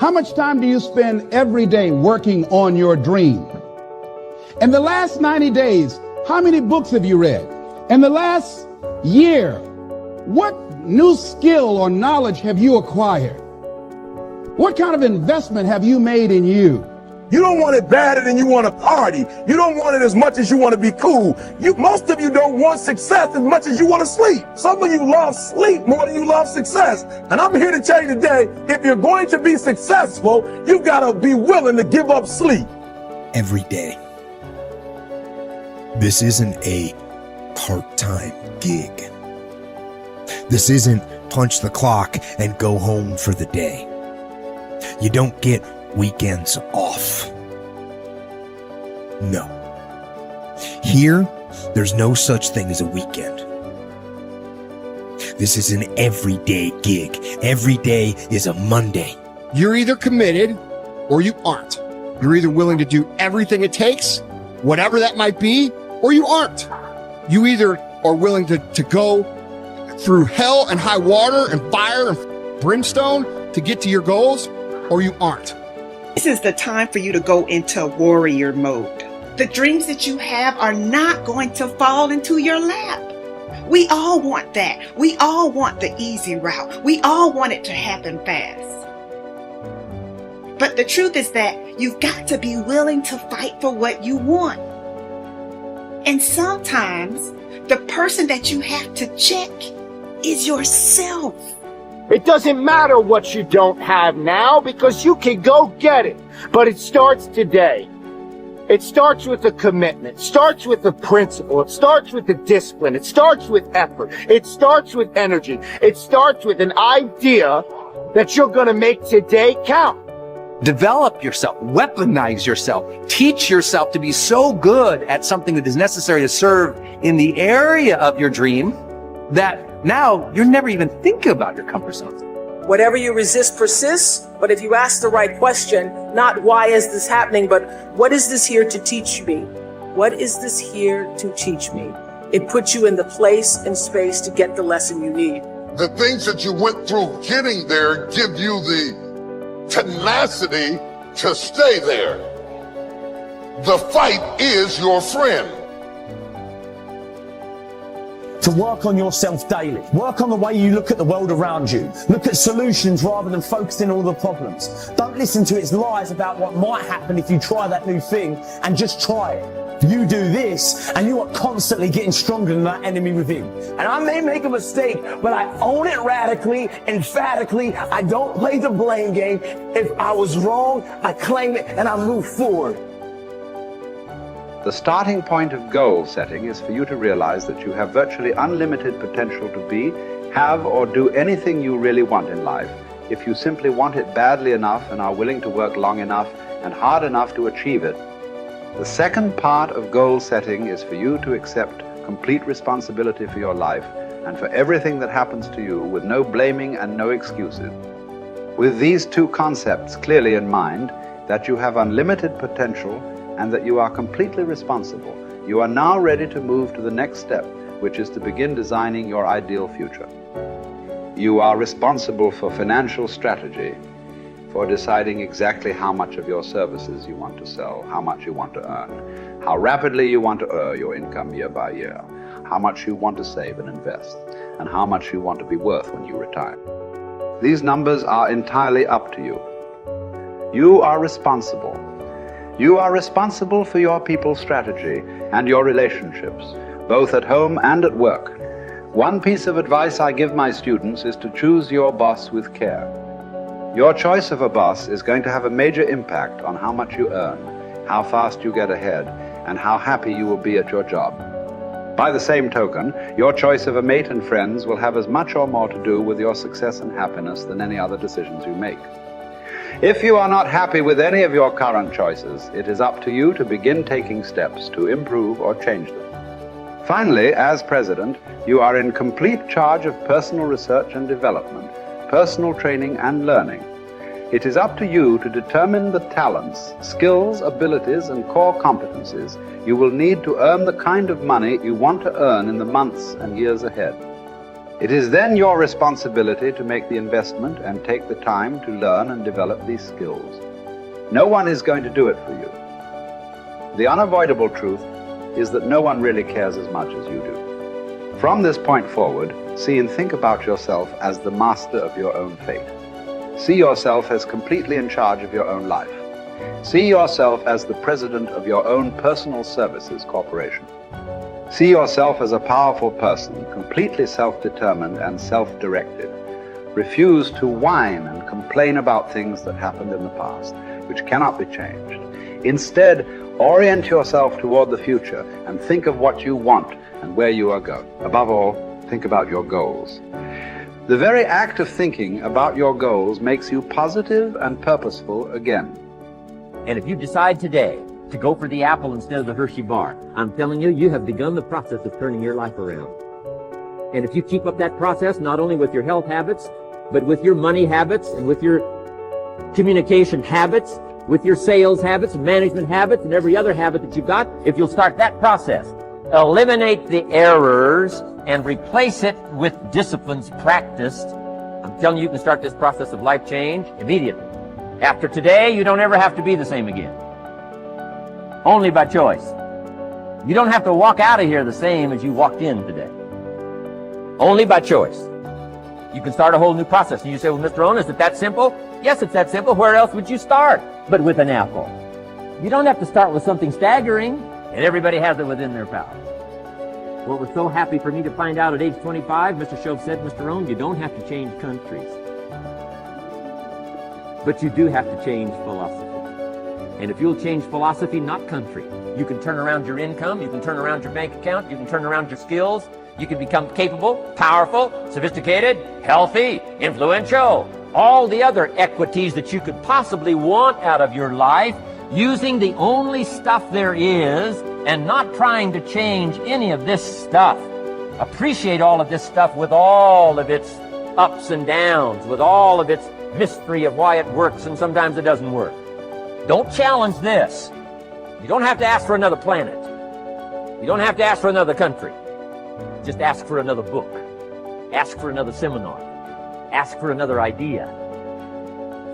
How much time do you spend every day working on your dream? In the last 90 days, how many books have you read? In the last year, what new skill or knowledge have you acquired? What kind of investment have you made in you? You don't want it badder than you want to party. You don't want it as much as you want to be cool. Most of you don't want success as much as you want to sleep. Some of you love sleep more than you love success. And I'm here to tell you today, if you're going to be successful, you've got to be willing to give up sleep. Every day. This isn't a part-time gig. This isn't punch the clock and go home for the day. You don't get weekends off. No. Here, there's no such thing as a weekend. This is an everyday gig. Every day is a Monday. You're either committed or you aren't. You're either willing to do everything it takes, whatever that might be, or you aren't. You either are willing to go through hell and high water and fire and brimstone to get to your goals, or you aren't. This is the time for you to go into warrior mode. The dreams that you have are not going to fall into your lap. We all want that. We all want the easy route. We all want it to happen fast. But the truth is that you've got to be willing to fight for what you want. And sometimes the person that you have to check is yourself. It doesn't matter what you don't have now because you can go get it. But it starts today. It starts with a commitment. It starts with a principle. It starts with a discipline. It starts with effort. It starts with energy. It starts with an idea that you're going to make today count. Develop yourself, weaponize yourself, teach yourself to be so good at something that is necessary to serve in the area of your dream that now you're never even thinking about your comfort zone. Whatever you resist persists, but if you ask the right question, not why is this happening, but what is this here to teach me? What is this here to teach me? It puts you in the place and space to get the lesson you need. The things that you went through getting there give you the tenacity to stay there. The fight is your friend. To work on yourself daily. Work on the way you look at the world around you. Look at solutions rather than focusing on all the problems. Don't listen to its lies about what might happen if you try that new thing, and just try it. You do this and you are constantly getting stronger than that enemy within. And I may make a mistake, but I own it radically, emphatically. I don't play the blame game. If I was wrong, I claim it and I move forward. The starting point of goal setting is for you to realize that you have virtually unlimited potential to be, have, or do anything you really want in life if you simply want it badly enough and are willing to work long enough and hard enough to achieve it. The second part of goal setting is for you to accept complete responsibility for your life and for everything that happens to you with no blaming and no excuses. With these two concepts clearly in mind, that you have unlimited potential and that you are completely responsible, you are now ready to move to the next step, which is to begin designing your ideal future. You are responsible for financial strategy, for deciding exactly how much of your services you want to sell, how much you want to earn, how rapidly you want to earn your income year by year, how much you want to save and invest, and how much you want to be worth when you retire. These numbers are entirely up to you. You are responsible. You are responsible for your people's strategy and your relationships, both at home and at work. One piece of advice I give my students is to choose your boss with care. Your choice of a boss is going to have a major impact on how much you earn, how fast you get ahead, and how happy you will be at your job. By the same token, your choice of a mate and friends will have as much or more to do with your success and happiness than any other decisions you make. If you are not happy with any of your current choices, it is up to you to begin taking steps to improve or change them. Finally, as president, you are in complete charge of personal research and development, personal training and learning. It is up to you to determine the talents, skills, abilities, and core competencies you will need to earn the kind of money you want to earn in the months and years ahead. It is then your responsibility to make the investment and take the time to learn and develop these skills. No one is going to do it for you. The unavoidable truth is that no one really cares as much as you do. From this point forward, see and think about yourself as the master of your own fate. See yourself as completely in charge of your own life. See yourself as the president of your own personal services corporation. See yourself as a powerful person, completely self-determined and self-directed. Refuse to whine and complain about things that happened in the past, which cannot be changed. Instead, orient yourself toward the future and think of what you want and where you are going. Above all, think about your goals. The very act of thinking about your goals makes you positive and purposeful again. And if you decide today to go for the apple instead of the Hershey bar, I'm telling you, you have begun the process of turning your life around. And if you keep up that process, not only with your health habits, but with your money habits and with your communication habits, with your sales habits, management habits, and every other habit that you've got, if you'll start that process, eliminate the errors and replace it with disciplines practiced, I'm telling you, you can start this process of life change immediately. After today, you don't ever have to be the same again. Only by choice. You don't have to walk out of here the same as you walked in today. Only by choice. You can start a whole new process. And you say, well, Mr. Owen, is it that simple? Yes, it's that simple. Where else would you start but with an apple? You don't have to start with something staggering, and everybody has it within their power. What was so happy for me to find out at age 25, Mr. Shove said, Mr. Owen, you don't have to change countries. But you do have to change philosophy. And if you'll change philosophy, not country, you can turn around your income, you can turn around your bank account, you can turn around your skills, you can become capable, powerful, sophisticated, healthy, influential, all the other equities that you could possibly want out of your life, using the only stuff there is and not trying to change any of this stuff. Appreciate all of this stuff with all of its ups and downs, with all of its mystery of why it works and sometimes it doesn't work. Don't challenge this. You don't have to ask for another planet. You don't have to ask for another country. Just ask for another book. Ask for another seminar. Ask for another idea.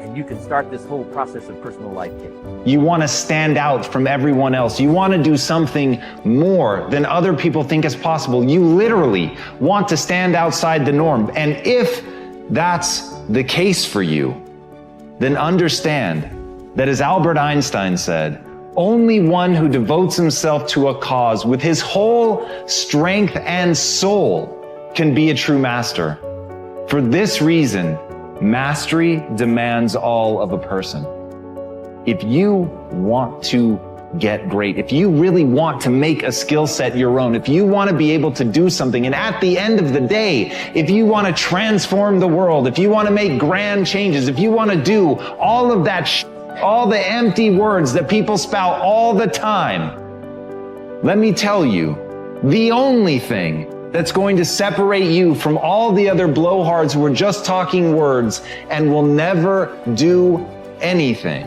And you can start this whole process of personal life change. You want to stand out from everyone else. You want to do something more than other people think is possible. You literally want to stand outside the norm. And if that's the case for you, then understand that, as Albert Einstein said, only one who devotes himself to a cause with his whole strength and soul can be a true master. For this reason, mastery demands all of a person. If you want to get great, if you really want to make a skill set your own, if you want to be able to do something, and at the end of the day, if you want to transform the world, if you want to make grand changes, if you want to do all of that all the empty words that people spout all the time, let me tell you, the only thing that's going to separate you from all the other blowhards who are just talking words and will never do anything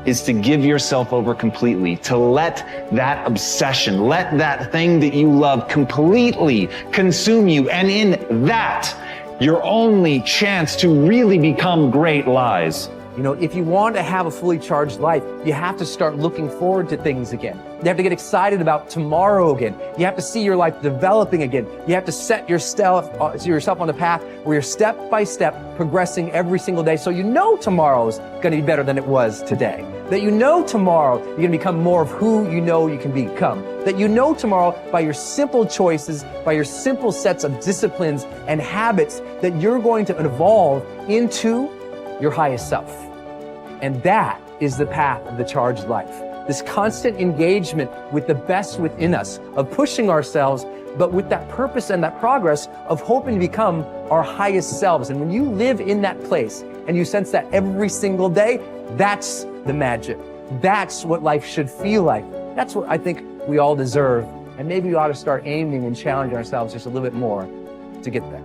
is to give yourself over completely, to let that obsession, let that thing that you love completely consume you. And in that, your only chance to really become great lies. You know, if you want to have a fully charged life, you have to start looking forward to things again. You have to get excited about tomorrow again. You have to see your life developing again. You have to set yourself on the path where you're step by step progressing every single day, so you know tomorrow's going to be better than it was today. That you know tomorrow you're going to become more of who you know you can become. That you know tomorrow by your simple choices, by your simple sets of disciplines and habits, that you're going to evolve into your highest self. And that is the path of the charged life. This constant engagement with the best within us, of pushing ourselves, but with that purpose and that progress of hoping to become our highest selves. And when you live in that place and you sense that every single day, that's the magic. That's what life should feel like. That's what I think we all deserve. And maybe we ought to start aiming and challenging ourselves just a little bit more to get there.